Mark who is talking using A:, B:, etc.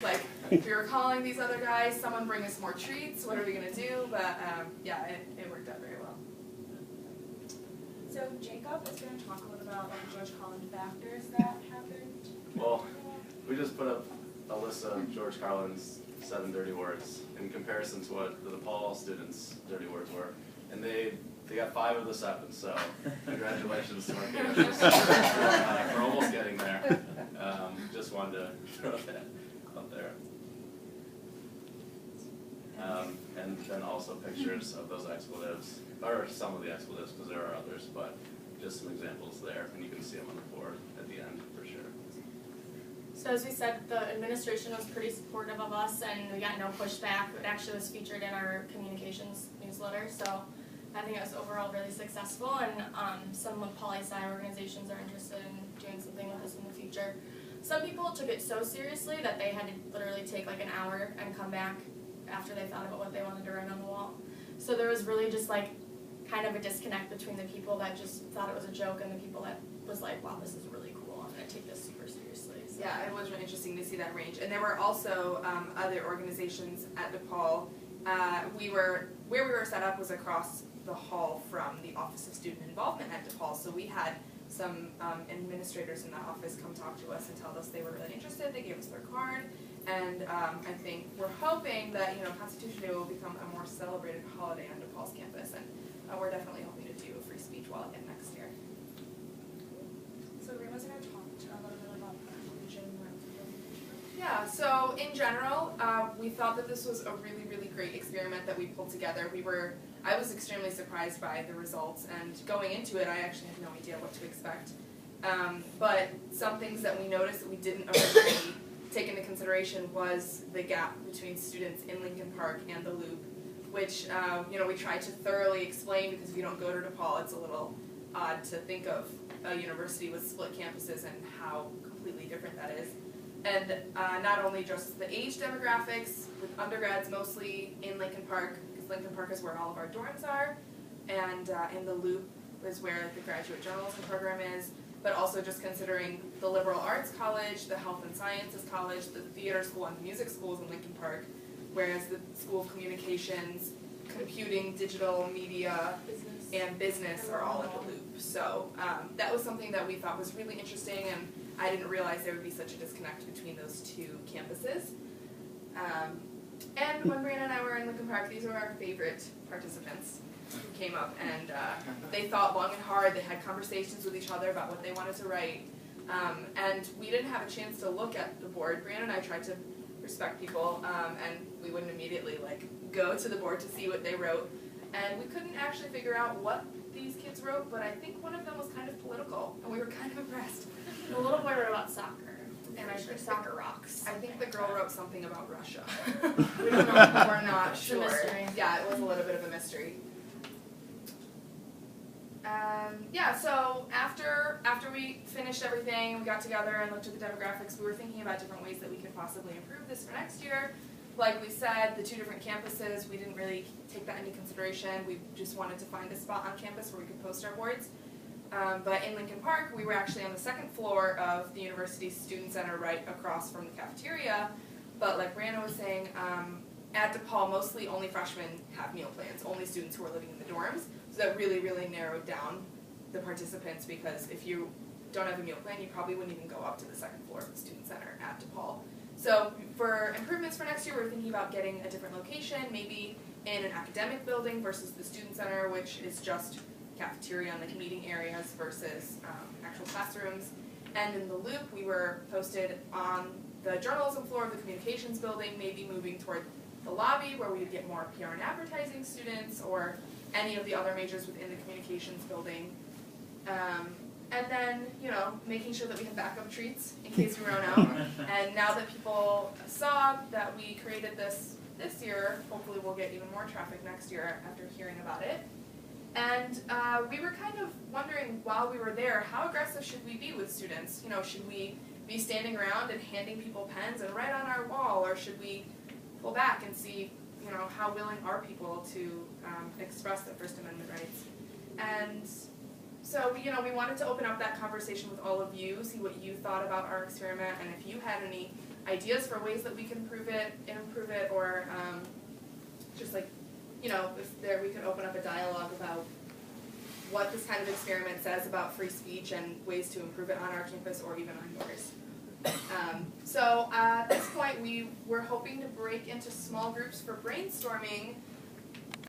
A: Like, we were calling these other guys, someone bring us more treats, what are we going to do? But yeah, it worked out very well.
B: So Jacob is going to talk a little about like George Carlin factors that happened.
C: Well, we just put up a list of George Carlin's 7 dirty words in comparison to what the DePaul students' dirty words were. And they got 5 of the 7, so congratulations to our kids. We're almost getting there. Just wanted to throw that out there. And then also pictures of those expletives, or some of the expletives, because there are others, but just some examples there, and you can see them on the board at the end for sure.
D: So as we said, the administration was pretty supportive of us, and we got no pushback. It actually was featured in our communications newsletter, so I think it was overall really successful, and some of poli-sci organizations are interested in doing something with us in the future. Some people took it so seriously that they had to literally take like an hour and come back after they thought about what they wanted to write on the wall. So there was really just like kind of a disconnect between the people that just thought it was a joke and the people that was like, wow, this is really cool, I'm going to take this super seriously. So.
A: Yeah, it was really interesting to see that range. And there were also other organizations at DePaul. Where we were set up was across the hall from the Office of Student Involvement at DePaul, so we had some administrators in that office come talk to us and tell us they were really interested. They gave us their card, and I think we're hoping that Constitution Day will become a more celebrated holiday on DePaul's campus, and we're definitely hoping to do a free speech wall again next year.
B: So Rama's going to talk a little bit about the region.
A: Yeah, so in general, we thought that this was a really, really great experiment that we pulled together. I was extremely surprised by the results, and going into it, I actually had no idea what to expect. But some things that we noticed that we didn't originally take into consideration was the gap between students in Lincoln Park and the Loop, which we tried to thoroughly explain, because if you don't go to DePaul, it's a little odd to think of a university with split campuses and how completely different that is. And not only just the age demographics, with undergrads mostly in Lincoln Park, because Lincoln Park is where all of our dorms are, and in the Loop is where the graduate journalism program is, but also just considering the liberal arts college, the health and sciences college, the theater school, and the music schools in Lincoln Park, whereas the School of Communications, computing, digital, media, and business are all in the Loop. So that was something that we thought was really interesting, and I didn't realize there would be such a disconnect between those two campuses. And when Brianna and I were in Lincoln Park, these were our favorite participants who came up, and they thought long and hard. They had conversations with each other about what they wanted to write, and we didn't have a chance to look at the board. Brianna and I tried to respect people, and we wouldn't immediately go to the board to see what they wrote, and we couldn't actually figure out what these kids wrote, but I think one of them was kind of political, and we were kind of impressed.
D: The little boy wrote about soccer, and I think soccer rocks.
A: I think the girl wrote something about Russia. We don't know, we're not sure.
D: It's a mystery.
A: Yeah, it was a little bit of a mystery. Yeah, so after we finished everything, we got together and looked at the demographics, we were thinking about different ways that we could possibly improve this for next year. Like we said, the 2 different campuses, we didn't really take that into consideration. We just wanted to find a spot on campus where we could post our boards. But in Lincoln Park, we were actually on the 2nd floor of the university's student center right across from the cafeteria. But like Brianna was saying, at DePaul, mostly only freshmen have meal plans, only students who are living in the dorms. So that really, really narrowed down the participants, because if you don't have a meal plan, you probably wouldn't even go up to the 2nd floor of the student center at DePaul. So for improvements for next year, we're thinking about getting a different location, maybe in an academic building versus the student center, which is just cafeteria and meeting areas versus actual classrooms. And in the Loop, we were posted on the journalism floor of the communications building, maybe moving toward the lobby where we would get more PR and advertising students, or any of the other majors within the communications building. And then, making sure that we have backup treats in case we run out. And now that people saw that we created this year, hopefully we'll get even more traffic next year after hearing about it. And we were kind of wondering while we were there, how aggressive should we be with students? Should we be standing around and handing people pens and write on our wall, or should we pull back and see, how willing are people to express their First Amendment rights? And so, we wanted to open up that conversation with all of you, see what you thought about our experiment, and if you had any ideas for ways that we can improve it, or just like, you know, if there we could open up a dialogue about what this kind of experiment says about free speech and ways to improve it on our campus or even on yours. So at this point, we were hoping to break into small groups for brainstorming